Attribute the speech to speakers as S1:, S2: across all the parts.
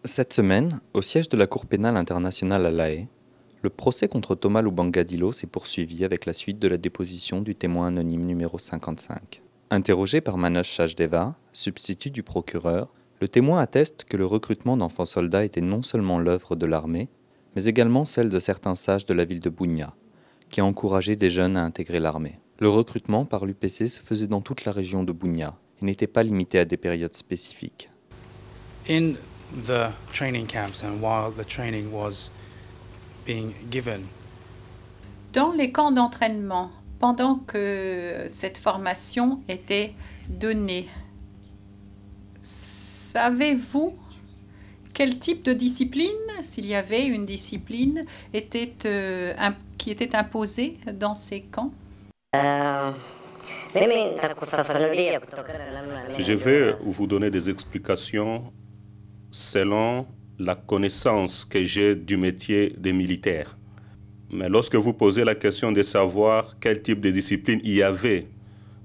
S1: Cette semaine, au siège de la Cour pénale internationale à La Haye, le procès contre Thomas Lubanga Dilo s'est poursuivi avec la suite de la déposition du témoin anonyme numéro 55. Interrogé par Manoj Sachdeva, substitut du procureur, le témoin atteste que le recrutement d'enfants soldats était non seulement l'œuvre de l'armée, mais également celle de certains sages de la ville de Bunia, qui a encouragé des jeunes à intégrer l'armée. Le recrutement par l'UPC se faisait dans toute la région de Bunia et n'était pas limité à des périodes spécifiques.
S2: In the training camps and while the training was being given,
S3: Dans les camps d'entraînement, pendant que cette formation était donnée, savez-vous quel type de discipline, s'il y avait une discipline, qui était imposée dans ces camps?
S4: Je vais vous donner des explications selon la connaissance que j'ai du métier des militaires. Mais lorsque vous posez la question de savoir quel type de discipline il y avait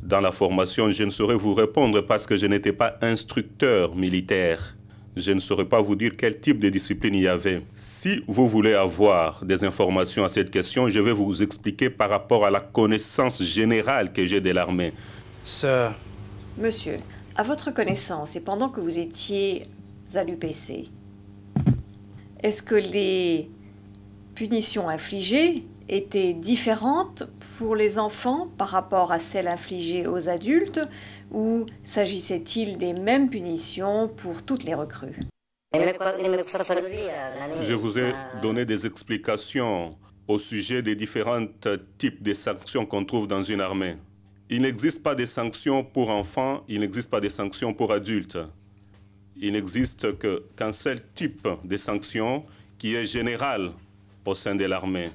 S4: dans la formation, je ne saurais vous répondre parce que je n'étais pas instructeur militaire. Je ne saurais pas vous dire quel type de discipline il y avait. Si vous voulez avoir des informations à cette question, je vais vous expliquer par rapport à la connaissance générale que j'ai de l'armée.
S2: Sir,
S5: Monsieur, à votre connaissance, et pendant que vous étiez à l'UPC, est-ce que les punitions infligées étaient différentes pour les enfants par rapport à celles infligées aux adultes, ou s'agissait-il des mêmes punitions pour toutes les recrues?
S4: Je vous ai donné des explications au sujet des différents types de sanctions qu'on trouve dans une armée. Il n'existe pas de sanctions pour enfants, il n'existe pas de sanctions pour adultes. Il n'existe qu'un seul type de sanction qui est général au sein de l'armée.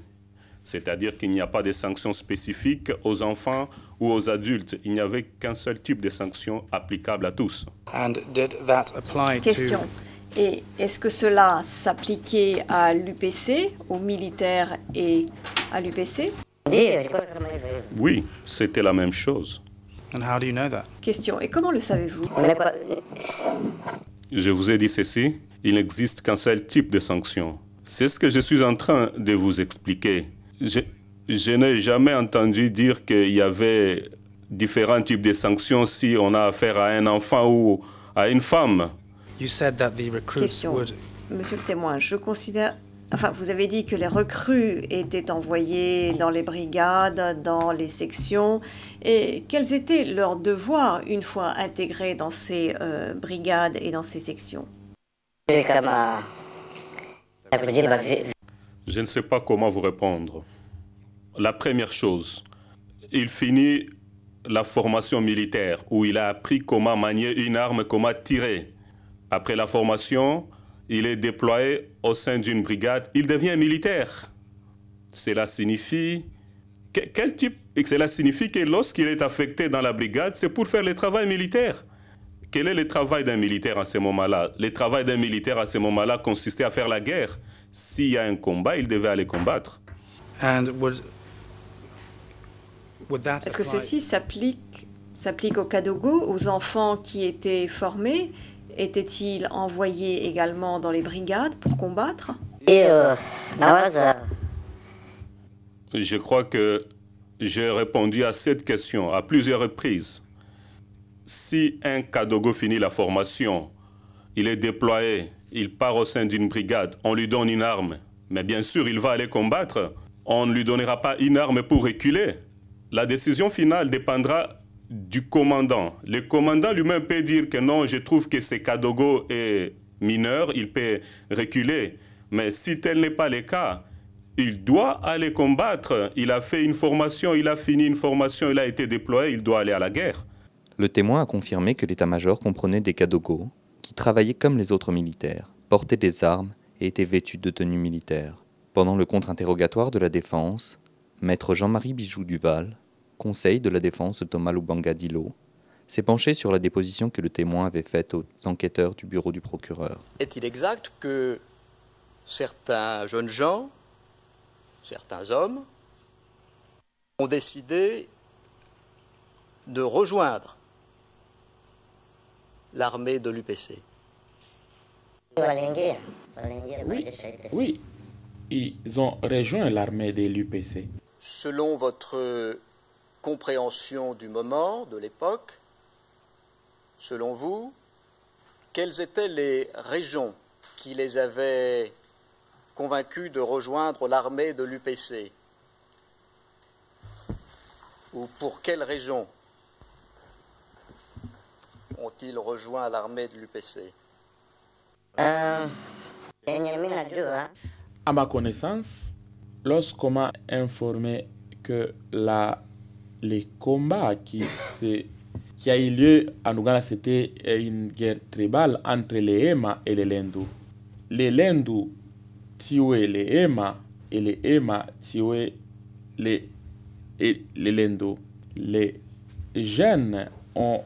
S4: C'est-à-dire qu'il n'y a pas de sanctions spécifiques aux enfants ou aux adultes. Il n'y avait qu'un seul type de sanction applicable à tous.
S2: and did that apply
S5: Question.
S2: to
S5: Et est-ce que cela s'appliquait à l'UPC, aux militaires et à l'UPC?
S4: Oui, c'était la même chose.
S2: and how do you know that?
S5: Question. Et comment le savez-vous?
S4: Je vous ai dit ceci, il n'existe qu'un seul type de sanction. C'est ce que je suis en train de vous expliquer. Je n'ai jamais entendu dire qu'il y avait différents types de sanctions si on a affaire à un enfant ou à une femme.
S2: You said that the recruits
S5: Question.
S2: would
S5: Monsieur le témoin, je considère... Enfin, vous avez dit que les recrues étaient envoyés dans les brigades, dans les sections. Et quels étaient leurs devoirs une fois intégrés dans ces brigades et dans ces sections?
S4: Je ne sais pas comment vous répondre. La première chose, il finit la formation militaire où il a appris comment manier une arme, comment tirer. Après la formation, il est déployé au sein d'une brigade, il devient militaire. Cela signifie cela signifie que lorsqu'il est affecté dans la brigade, c'est pour faire le travail militaire. Quel est le travail d'un militaire à ce moment-là? Le travail d'un militaire à ce moment-là consistait à faire la guerre. S'il y a un combat, il devait aller combattre.
S2: and would that
S5: Est-ce que
S2: apply?
S5: ceci s'applique aux Kadogo, aux enfants qui étaient formés? Étaient-ils envoyés également dans les brigades pour combattre?
S4: Je crois que j'ai répondu à cette question à plusieurs reprises. Si un Kadogo finit la formation, il est déployé, il part au sein d'une brigade, on lui donne une arme, mais bien sûr, il va aller combattre. On ne lui donnera pas une arme pour reculer. La décision finale dépendra du commandant. Le commandant lui-même peut dire que non, je trouve que ce Kadogo est mineur, il peut reculer. Mais si tel n'est pas le cas, il doit aller combattre. Il a fait une formation, il a fini une formation, il a été déployé, il doit aller à la guerre.
S1: Le témoin a confirmé que l'état-major comprenait des Kadogo qui travaillaient comme les autres militaires, portaient des armes et étaient vêtus de tenues militaires. Pendant le contre-interrogatoire de la défense, maître Jean-Marie Bijoux-Duval, conseil de la défense de Thomas Lubanga Dilo, s'est penché sur la déposition que le témoin avait faite aux enquêteurs du bureau du procureur.
S6: Est-il exact que certains jeunes gens, certains hommes, ont décidé de rejoindre l'armée de l'UPC?
S7: Oui, oui, ils ont rejoint l'armée de l'UPC.
S6: Selon votre compréhension du moment, de l'époque, selon vous, quelles étaient les raisons qui les avaient convaincus de rejoindre l'armée de l'UPC? Ou pour quelles raisons ont-ils rejoint l'armée de l'UPC?
S7: À ma connaissance, lorsqu'on m'a informé que les combats qui a eu lieu en Ouganda, c'était une guerre tribale entre les Hema et les Lendu. Les Lendu tuaient les Hema et les Hema tuaient les Lendu. Les jeunes ont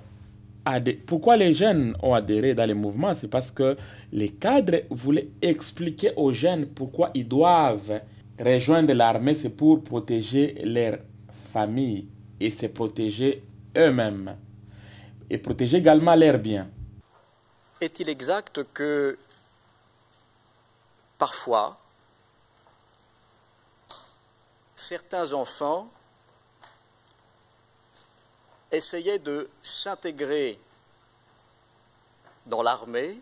S7: Pourquoi les jeunes ont adhéré dans les mouvements? C'est parce que les cadres voulaient expliquer aux jeunes pourquoi ils doivent rejoindre l'armée. C'est pour protéger leur famille et se protéger eux-mêmes. Et protéger également leurs biens.
S6: Est-il exact que parfois, certains enfants essayaient de s'intégrer dans l'armée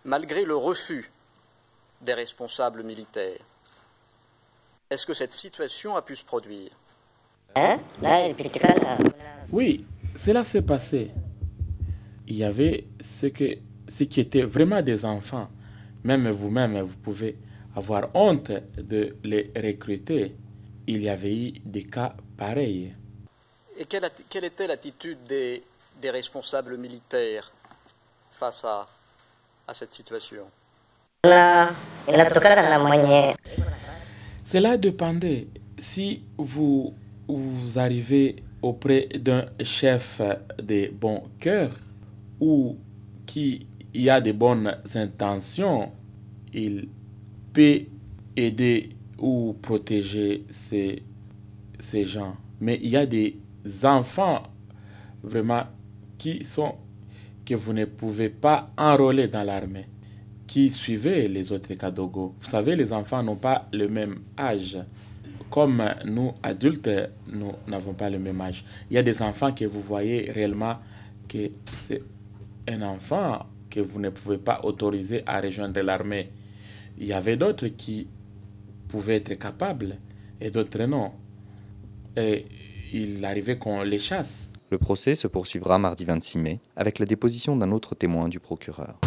S6: malgré le refus des responsables militaires? Est-ce que cette situation a pu se produire?
S7: Oui, cela s'est passé. Il y avait ce qui étaient vraiment des enfants. Même vous-même, vous pouvez avoir honte de les recruter. Il y avait eu des cas pareils.
S6: Et quelle était l'attitude des responsables militaires face à cette situation?
S7: Cela dépendait. Si vous arrivez auprès d'un chef de bon cœur ou qui a de bonnes intentions, il peut aider ou protéger ces gens. Mais il y a des enfants vraiment que vous ne pouvez pas enrôler dans l'armée, qui suivaient les autres Kadogo. Vous savez, les enfants n'ont pas le même âge. Comme nous, adultes, nous n'avons pas le même âge. Il y a des enfants que vous voyez réellement que c'est un enfant que vous ne pouvez pas autoriser à rejoindre l'armée. Il y avait d'autres qui pouvaient être capables et d'autres non. Et il arrivait qu'on les chasse.
S1: Le procès se poursuivra mardi 26 mai avec la déposition d'un autre témoin du procureur.